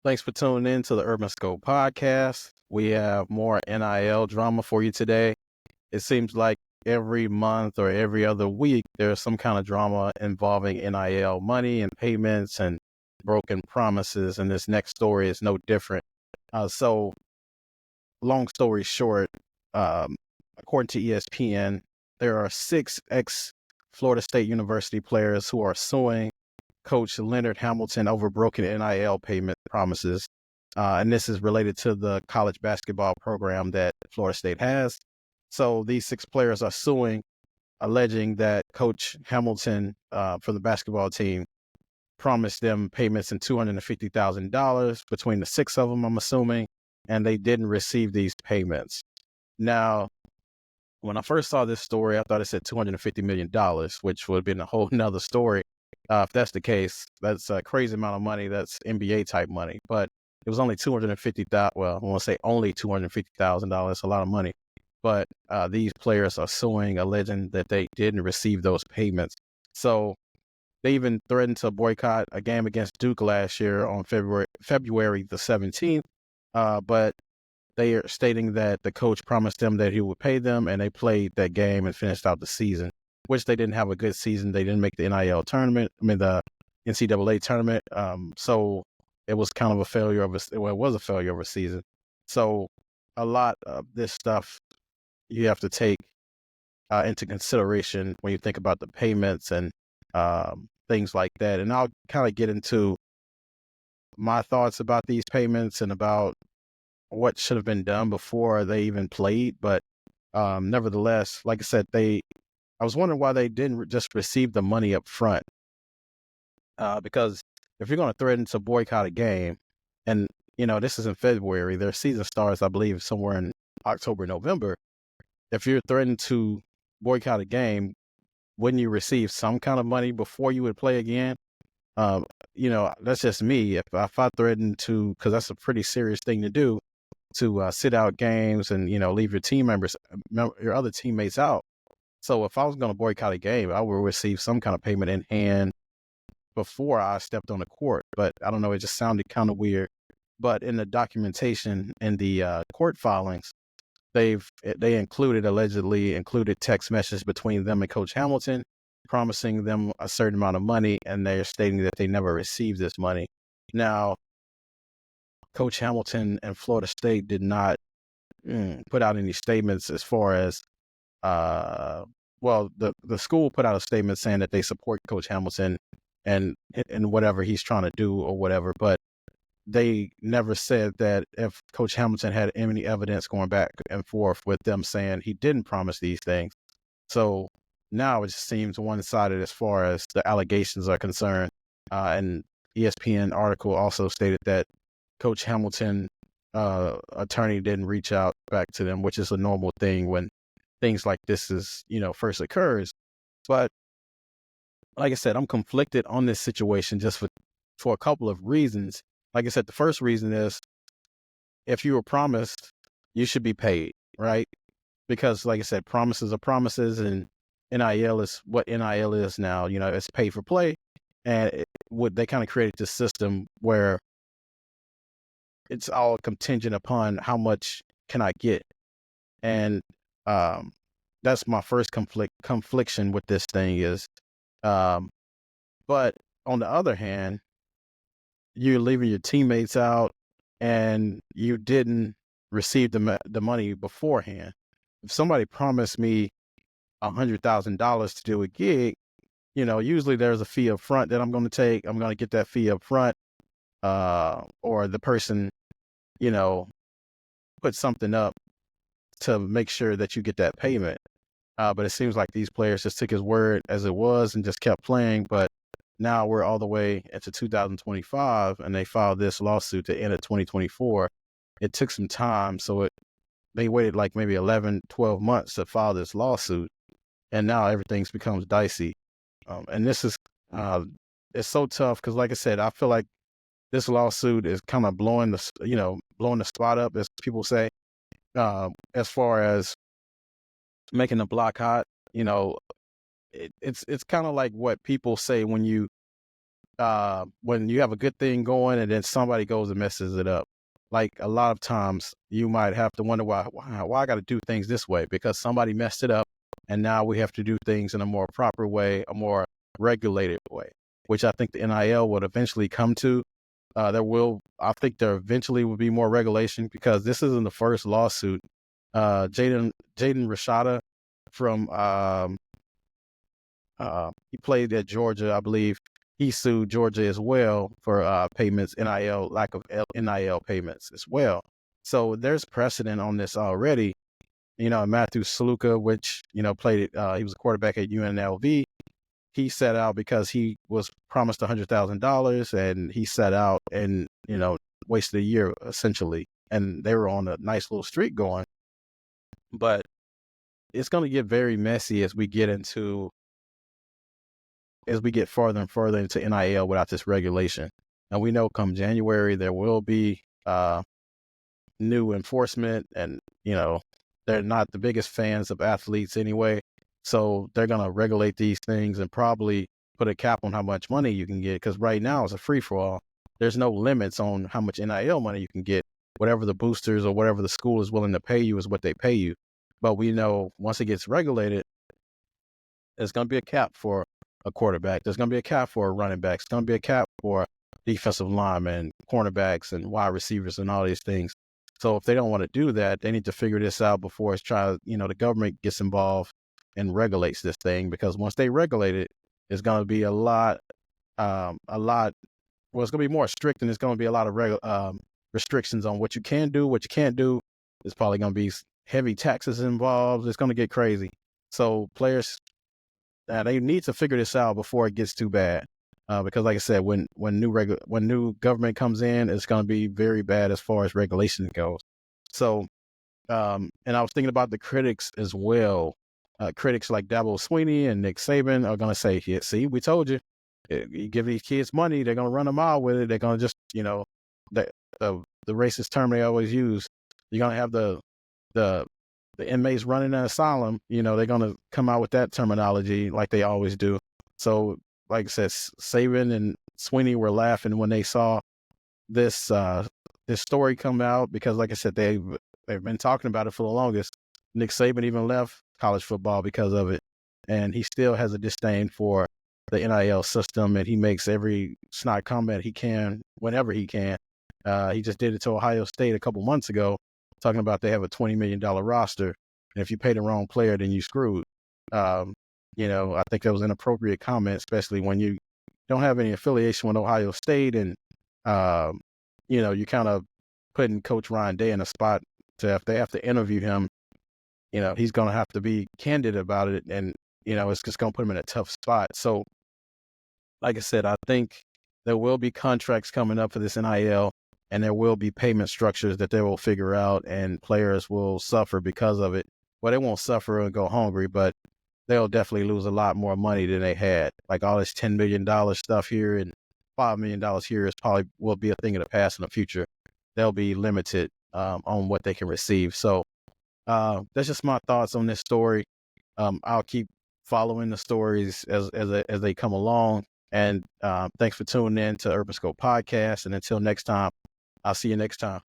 Thanks for tuning in to the Urban Scope podcast. We have more NIL drama for you today. It seems like every month or every other week, there's some kind of drama involving NIL money and payments and broken promises. And this next story is no different. So, long story short, um, according to ESPN, there are 6 ex-Florida State University players who are suing Coach Leonard Hamilton over broken NIL payment promises. And this is related to the college basketball program that Florida State has. So these 6 players are suing, alleging that Coach Hamilton for the basketball team promised them payments in $250,000 between the 6 of them, I'm assuming, and they didn't receive these payments. Now, when I first saw this story, I thought it said $250 million, which would have been a whole nother story. If that's the case, that's a crazy amount of money. That's NBA type money, but it was only $250,000. Well, I want to say only $250,000. A lot of money, but these players are suing, alleging that they didn't receive those payments. So they even threatened to boycott a game against Duke last year on February the 17th. But they are stating that the coach promised them that he would pay them, and they played that game and finished out the season, which they didn't have a good season. They didn't make the NIL tournament. The NCAA tournament. So it was kind of a failure of it was a failure of a season. So a lot of this stuff you have to take into consideration when you think about the payments and things like that. And I'll kind of get into my thoughts about these payments and about what should have been done before they even played. But nevertheless, like I said, I was wondering why they didn't just receive the money up front. Because if you're going to threaten to boycott a game, and this is in February, their season starts, I believe, somewhere in October, November. If you're threatening to boycott a game, wouldn't you receive some kind of money before you would play again? That's just me. If I threaten to, because that's a pretty serious thing to do, to sit out games and leave your other teammates out. So if I was going to boycott a game, I would receive some kind of payment in hand before I stepped on the court. But I don't know, it just sounded kind of weird. But in the documentation in the court filings, they allegedly included text messages between them and Coach Hamilton, promising them a certain amount of money, and they're stating that they never received this money. Now, Coach Hamilton and Florida State did not put out any statements as far as, the school put out a statement saying that they support Coach Hamilton and whatever he's trying to do or whatever, but they never said that if Coach Hamilton had any evidence going back and forth with them saying he didn't promise these things. So now it just seems one-sided as far as the allegations are concerned. And ESPN article also stated that Coach Hamilton attorney didn't reach out back to them, which is a normal thing when things like this first occurs. But like I said, I'm conflicted on this situation just for a couple of reasons. Like I said, the first reason is if you were promised, you should be paid, right? Because like I said, promises are promises, and NIL is what NIL is now. It's pay for play, and they kind of created this system where it's all contingent upon how much can I get. And that's my first confliction with this thing is, but on the other hand, you're leaving your teammates out and you didn't receive the money beforehand. If somebody promised me $100,000 to do a gig, usually there's a fee up front that I'm going to take. I'm going to get that fee up front, or the person, put something up to make sure that you get that payment. But it seems like these players just took his word as it was and just kept playing. But now we're all the way into 2025, and they filed this lawsuit to end of 2024. It took some time, so they waited like maybe 11, 12 months to file this lawsuit, and now everything's becomes dicey. And this is it's so tough because, like I said, I feel like this lawsuit is kind of blowing the spot up, as people say, as far as making the block hot. It's kind of like what people say when you when you have a good thing going and then somebody goes and messes it up. Like a lot of times you might have to wonder why I got to do things this way because somebody messed it up. And now we have to do things in a more proper way, a more regulated way, which I think the NIL would eventually come to. I think there eventually will be more regulation because this isn't the first lawsuit. Jaden Rashada from he played at Georgia, I believe. He sued Georgia as well for payments, lack of NIL payments as well. So there's precedent on this already. Matthew Saluka, which played, he was a quarterback at UNLV. He set out because he was promised $100,000, and he set out and wasted a year essentially. And they were on a nice little streak going, but it's going to get very messy as we get further and further into NIL without this regulation. And we know come January, there will be new enforcement, and, they're not the biggest fans of athletes anyway. So they're going to regulate these things and probably put a cap on how much money you can get. Because right now it's a free for all. There's no limits on how much NIL money you can get. Whatever the boosters or whatever the school is willing to pay you is what they pay you. But we know once it gets regulated, there's going to be a cap for a quarterback. There's going to be a cap for a running back. There's going to be a cap for defensive linemen, cornerbacks, and wide receivers and all these things. So if they don't want to do that, they need to figure this out before the government gets involved and regulates this thing. Because once they regulate it, it's going to be a lot. It's going to be more strict, and it's going to be a lot of restrictions on what you can do, what you can't do. There's probably going to be heavy taxes involved. It's going to get crazy. So players, they need to figure this out before it gets too bad. Because, like I said, when new government comes in, it's going to be very bad as far as regulation goes. So, and I was thinking about the critics as well. Critics like Dabo Swinney and Nick Saban are going to say, "Yeah, see, we told you. You give these kids money, they're going to run them out with it. They're going to just, the racist term they always use. You're going to have the inmates running an asylum. They're going to come out with that terminology like they always do. So, like I said, Saban and Swinney were laughing when they saw this story come out because, like I said, they've been talking about it for the longest. Nick Saban even left college football because of it, and he still has a disdain for the NIL system, and he makes every snide comment he can whenever he can. He just did it to Ohio State a couple months ago, talking about they have a $20 million roster, and if you pay the wrong player, then you screwed. I think that was an inappropriate comment, especially when you don't have any affiliation with Ohio State, and you're kind of putting Coach Ryan Day in a spot to, if they have to interview him, he's going to have to be candid about it, and it's just going to put him in a tough spot. So, like I said, I think there will be contracts coming up for this NIL, and there will be payment structures that they will figure out, and players will suffer because of it. Well, they won't suffer and go hungry, but they'll definitely lose a lot more money than they had. Like all this $10 million stuff here and $5 million here will be a thing of the past in the future. They'll be limited on what they can receive. So that's just my thoughts on this story. I'll keep following the stories as they come along. And thanks for tuning in to Urban Scope Podcast. And until next time, I'll see you next time.